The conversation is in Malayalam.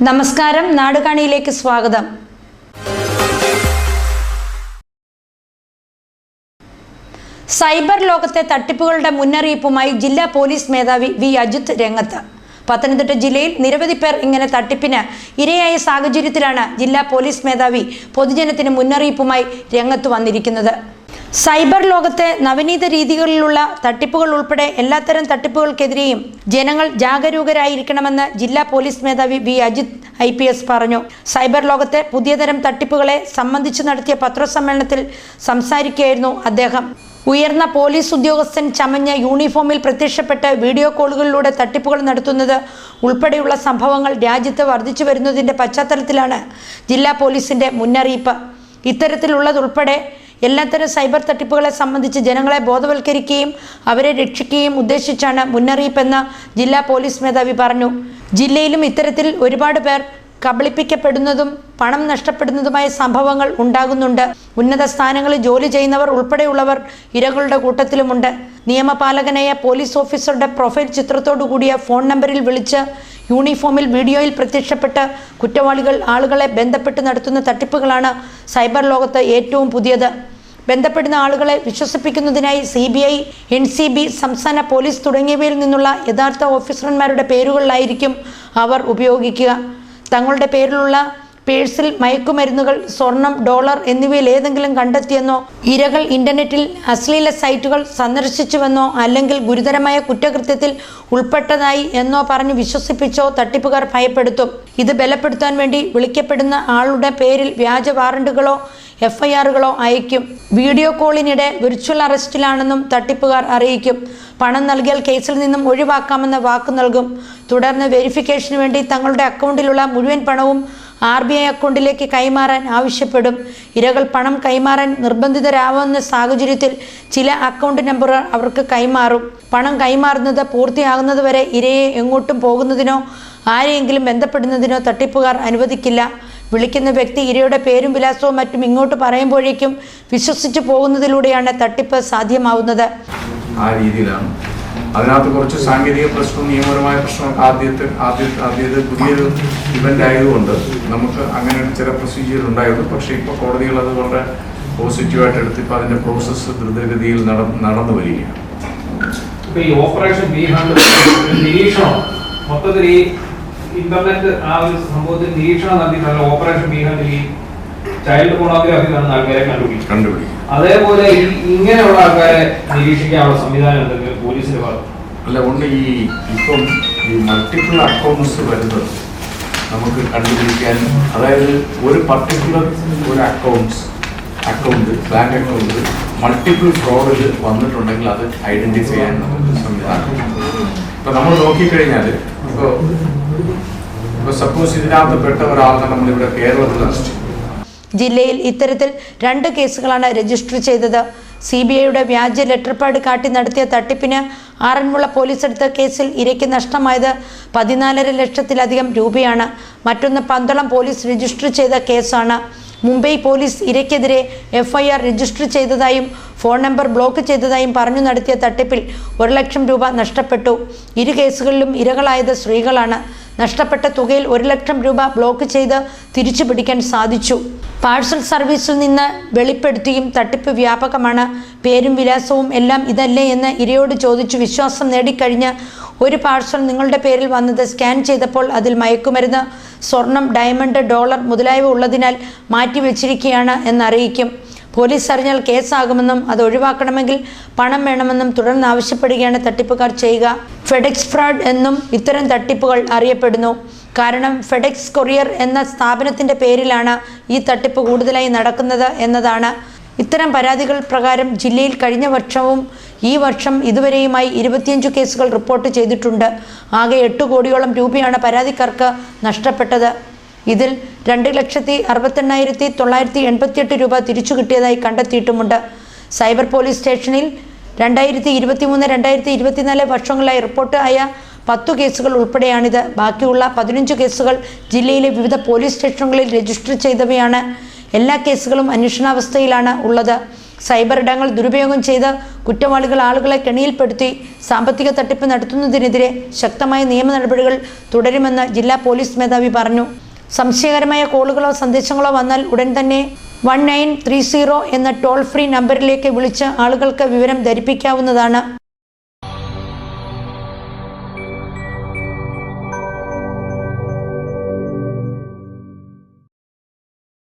നമസ്കാരം, നാടുകാണിയിലേക്ക് സ്വാഗതം. സൈബർ ലോകത്തെ തട്ടിപ്പുകളുടെ മുന്നറിയിപ്പുമായി ജില്ലാ പോലീസ് മേധാവി വി അജിത് രംഗത്ത്. പത്തനംതിട്ട ജില്ലയിൽ നിരവധി പേർ ഇങ്ങനെ തട്ടിപ്പിന് ഇരയായ സാഹചര്യത്തിലാണ് ജില്ലാ പോലീസ് മേധാവി പൊതുജനത്തിന് മുന്നറിയിപ്പുമായി രംഗത്ത് വന്നിരിക്കുന്നത്. സൈബർ ലോകത്തെ നവനീത രീതികളിലുള്ള തട്ടിപ്പുകൾ ഉൾപ്പെടെ എല്ലാത്തരം തട്ടിപ്പുകൾക്കെതിരെയും ജനങ്ങൾ ജാഗരൂകരായിരിക്കണമെന്ന് ജില്ലാ പോലീസ് മേധാവി വി അജിത് IPS പറഞ്ഞു. സൈബർ ലോകത്തെ പുതിയ തരം തട്ടിപ്പുകളെ സംബന്ധിച്ച് നടത്തിയ പത്രസമ്മേളനത്തിൽ സംസാരിക്കുകയായിരുന്നു അദ്ദേഹം. ഉയർന്ന പോലീസ് ഉദ്യോഗസ്ഥൻ ചമഞ്ഞ യൂണിഫോമിൽ പ്രത്യക്ഷപ്പെട്ട് വീഡിയോ കോളുകളിലൂടെ തട്ടിപ്പുകൾ നടത്തുന്നത് ഉൾപ്പെടെയുള്ള സംഭവങ്ങൾ രാജ്യത്ത് വർദ്ധിച്ചു വരുന്നതിൻ്റെ പശ്ചാത്തലത്തിലാണ് ജില്ലാ പോലീസിൻ്റെ മുന്നറിയിപ്പ്. ഇത്തരത്തിലുള്ളതുൾപ്പെടെ എല്ലാത്തരം സൈബർ തട്ടിപ്പുകളെ സംബന്ധിച്ച് ജനങ്ങളെ ബോധവൽക്കരിക്കുകയും അവരെ രക്ഷിക്കുകയും ഉദ്ദേശിച്ചാണ് മുന്നറിയിപ്പെന്ന് ജില്ലാ പോലീസ് മേധാവി പറഞ്ഞു. ജില്ലയിലും ഇത്തരത്തിൽ ഒരുപാട് പേർ കബളിപ്പിക്കപ്പെടുന്നതും പണം നഷ്ടപ്പെടുന്നതുമായ സംഭവങ്ങൾ ഉണ്ടാകുന്നുണ്ട്. ഉന്നത സ്ഥാനങ്ങളിൽ ജോലി ചെയ്യുന്നവർ ഉൾപ്പെടെയുള്ളവർ ഇരകളുടെ കൂട്ടത്തിലുമുണ്ട്. നിയമപാലകനായ പോലീസ് ഓഫീസറുടെ പ്രൊഫൈൽ ചിത്രത്തോടു കൂടിയ ഫോൺ നമ്പറിൽ വിളിച്ച് യൂണിഫോമിൽ വീഡിയോയിൽ പ്രത്യക്ഷപ്പെട്ട് കുറ്റവാളികൾ ആളുകളെ ബന്ധപ്പെട്ട് നടത്തുന്ന തട്ടിപ്പുകളാണ് സൈബർ ലോകത്ത് ഏറ്റവും പുതിയത്. ബന്ധപ്പെടുന്ന ആളുകളെ വിശ്വസിപ്പിക്കുന്നതിനായി CBI, NCB, സംസ്ഥാന പോലീസ് തുടങ്ങിയവയിൽ നിന്നുള്ള യഥാർത്ഥ ഓഫീസർമാരുടെ പേരുകളിലായിരിക്കും അവർ ഉപയോഗിക്കുക. തങ്ങളുടെ പേരിലുള്ള പേഴ്സിൽ മയക്കുമരുന്നുകൾ, സ്വർണം, ഡോളർ എന്നിവയിൽ ഏതെങ്കിലും കണ്ടെത്തിയെന്നോ ഇരകൾ ഇന്റർനെറ്റിൽ അശ്ലീല സൈറ്റുകൾ സന്ദർശിച്ചുവെന്നോ അല്ലെങ്കിൽ ഗുരുതരമായ കുറ്റകൃത്യത്തിൽ ഉൾപ്പെട്ടതായി എന്നോ പറഞ്ഞ് വിശ്വസിപ്പിച്ചോ തട്ടിപ്പുകാർ ഭയപ്പെടുത്തും. ഇത് ബലപ്പെടുത്താൻ വേണ്ടി വിളിക്കപ്പെടുന്ന ആളുടെ പേരിൽ വ്യാജ വാറണ്ടുകളോ FIRകളോ അയക്കും. വീഡിയോ കോളിനിടെ വിർച്വൽ അറസ്റ്റിലാണെന്നും തട്ടിപ്പുകാർ അറിയിക്കും. പണം നൽകിയാൽ കേസിൽ നിന്നും ഒഴിവാക്കാമെന്ന വാക്ക് നൽകും. തുടർന്ന് വെരിഫിക്കേഷന് വേണ്ടി തങ്ങളുടെ അക്കൗണ്ടിലുള്ള മുഴുവൻ പണവും RBI അക്കൗണ്ടിലേക്ക് കൈമാറാൻ ആവശ്യപ്പെടും. ഇരകൾ പണം കൈമാറാൻ നിർബന്ധിതരാവുന്ന സാഹചര്യത്തിൽ ചില അക്കൗണ്ട് നമ്പറുകൾ അവർക്ക് കൈമാറും. പണം കൈമാറുന്നത് പൂർത്തിയാകുന്നതുവരെ ഇരയെ എങ്ങോട്ടും പോകുന്നതിനോ ആരെയെങ്കിലും ബന്ധപ്പെടുന്നതിനോ തട്ടിപ്പുകാർ അനുവദിക്കില്ല. വിളിക്കുന്ന വ്യക്തി ഇരയുടെ പേരും വിലാസവും മറ്റും ഇങ്ങോട്ട് പറയുമ്പോഴേക്കും വിശ്വസിച്ചു പോകുന്നതിലൂടെയാണ് തട്ടിപ്പ് സാധ്യമാവുന്നത്. ആ രീതിയിലാണ്. അതിനകത്ത് കുറച്ച് സാങ്കേതിക പ്രശ്നവും നിയമപരമായ പ്രശ്നമൊക്കെ ആദ്യത്തെ പുതിയൊരു ഇവന്റ് ആയതുകൊണ്ട് നമുക്ക് അങ്ങനെ ചില പ്രൊസീജിയർ ഉണ്ടായിരുന്നു. പക്ഷേ ഇപ്പോൾ കോടതികൾ അത് വളരെ പോസിറ്റീവായിട്ട് എടുത്ത് ഇപ്പോൾ അതിന്റെ പ്രോസസ്സ് ദ്രുതഗതിയിൽ നടന്നു വരികയാണ്. ഇപ്പോൾ ഈ ഓപ്പറേഷൻ നിരീക്ഷണം മൊത്തത്തിൽ ഈ ഇന്റർനെറ്റ് ആ ഒരു സംഭവത്തിൽ നിരീക്ഷണം നടത്തിയിട്ടുള്ള ഓപ്പറേഷൻ ബീഹാറിൽ ഈ ചൈൽഡ് പോണോഗ്രാഫി നടന്ന ആൾക്കാരെ കണ്ടുപിടിക്കും. അതേപോലെ ഇങ്ങനെയുള്ള ആൾക്കാരെ നിരീക്ഷിക്കാനുള്ള സംവിധാനം എന്തെങ്കിലും പോലീസിന്റെ ഭാഗത്ത് അല്ല ഉണ്ട്. ഇപ്പം ഈ മൾട്ടിപ്പിൾ അക്കൗണ്ട്സ് വരുന്നത് നമുക്ക് കണ്ടുപിടിക്കാൻ, അതായത് ഒരു പർട്ടിക്കുലർ ഒരു അക്കൗണ്ട് ബാങ്ക് അക്കൗണ്ട് മൾട്ടിപ്പിൾ ഫ്രോഡിൽ വന്നിട്ടുണ്ടെങ്കിൽ അത് ഐഡന്റിഫൈ ചെയ്യാൻ നമുക്ക് സംവിധാനം. ഇപ്പൊ നമ്മൾ നോക്കിക്കഴിഞ്ഞാൽ ഇപ്പൊ സപ്പോസ് ഇതിനകത്ത് പെട്ട ഒരാളെ നമ്മളിവിടെ കേരളത്തിൽ അറസ്റ്റ്. ജില്ലയിൽ ഇത്തരത്തിൽ 2 കേസുകളാണ് രജിസ്റ്റർ ചെയ്തത്. CBIയുടെ വ്യാജ ലെറ്റർ പാഡ് കാട്ടി നടത്തിയ തട്ടിപ്പിന് ആറന്മുള പോലീസ് എടുത്ത കേസിൽ ഇരയ്ക്ക് നഷ്ടമായത് 14.5 ലക്ഷത്തിലധികം രൂപയാണ്. മറ്റൊന്ന് പന്തളം പോലീസ് രജിസ്റ്റർ ചെയ്ത കേസാണ്. മുംബൈ പോലീസ് ഇരയ്ക്കെതിരെ FIR രജിസ്റ്റർ ചെയ്തതായും ഫോൺ നമ്പർ ബ്ലോക്ക് ചെയ്തതായും പറഞ്ഞു നടത്തിയ തട്ടിപ്പിൽ 1 ലക്ഷം രൂപ നഷ്ടപ്പെട്ടു. ഇരു കേസുകളിലും ഇരകളായത് സ്ത്രീകളാണ്. നഷ്ടപ്പെട്ട തുകയിൽ 1 ലക്ഷം രൂപ ബ്ലോക്ക് ചെയ്ത് തിരിച്ചു പിടിക്കാൻ സാധിച്ചു. പാഴ്സൽ സർവീസിൽ നിന്ന് വെളിപ്പെടുത്തിയും തട്ടിപ്പ് വ്യാപകമാണ്. പേരും വിലാസവും എല്ലാം ഇതല്ലേ എന്ന് ഇരയോട് ചോദിച്ചു വിശ്വാസം നേടിക്കഴിഞ്ഞ് ഒരു പാഴ്സൽ നിങ്ങളുടെ പേരിൽ വന്നത് സ്കാൻ ചെയ്തപ്പോൾ അതിൽ മയക്കുമരുന്ന്, സ്വർണം, ഡയമണ്ട്, ഡോളർ മുതലായവ ഉള്ളതിനാൽ മാറ്റിവെച്ചിരിക്കുകയാണ് എന്നറിയിക്കും. പോലീസ് അറിഞ്ഞാൽ കേസാകുമെന്നും അത് ഒഴിവാക്കണമെങ്കിൽ പണം വേണമെന്നും തുടർന്ന് ആവശ്യപ്പെടുകയാണ് തട്ടിപ്പുകാർ ചെയ്യുക. ഫെഡെക്സ് ഫ്രോഡ് എന്നും ഇത്തരം തട്ടിപ്പുകൾ അറിയപ്പെടുന്നു. കാരണം ഫെഡെക്സ് കൊറിയർ എന്ന സ്ഥാപനത്തിൻ്റെ പേരിലാണ് ഈ തട്ടിപ്പ് കൂടുതലായി നടക്കുന്നത് എന്നതാണ്. ഇത്തരം പരാതികൾ പ്രകാരം ജില്ലയിൽ കഴിഞ്ഞ വർഷവും ഈ വർഷം ഇതുവരെയുമായി 25 കേസുകൾ റിപ്പോർട്ട് ചെയ്തിട്ടുണ്ട്. ആകെ 8 കോടിയോളം രൂപയാണ് പരാതിക്കാർക്ക് നഷ്ടപ്പെട്ടത്. ഇതിൽ 2,68,988 രൂപ തിരിച്ചു കിട്ടിയതായി കണ്ടെത്തിയിട്ടുമുണ്ട്. സൈബർ പോലീസ് സ്റ്റേഷനിൽ 2023-2024 വർഷങ്ങളായി റിപ്പോർട്ട് ആയ 10 കേസുകൾ ഉൾപ്പെടെയാണിത്. ബാക്കിയുള്ള 15 കേസുകൾ ജില്ലയിലെ വിവിധ പോലീസ് സ്റ്റേഷനുകളിൽ രജിസ്റ്റർ ചെയ്തവയാണ്. എല്ലാ കേസുകളും അന്വേഷണാവസ്ഥയിലാണ് ഉള്ളത്. സൈബർ ഇടങ്ങൾ ദുരുപയോഗം ചെയ്ത് കുറ്റവാളികൾ ആളുകളെ കെണിയിൽപ്പെടുത്തി സാമ്പത്തിക തട്ടിപ്പ് നടത്തുന്നതിനെതിരെ ശക്തമായ നിയമ നടപടികൾ തുടരുമെന്ന് ജില്ലാ പോലീസ് മേധാവി പറഞ്ഞു. സംശയകരമായ കോളുകളോ സന്ദേശങ്ങളോ വന്നാൽ ഉടൻ തന്നെ 1930 എന്ന ടോൾ ഫ്രീ നമ്പറിലേക്ക് വിളിച്ച് ആളുകൾക്ക് വിവരം ധരിപ്പിക്കാവുന്നതാണ്.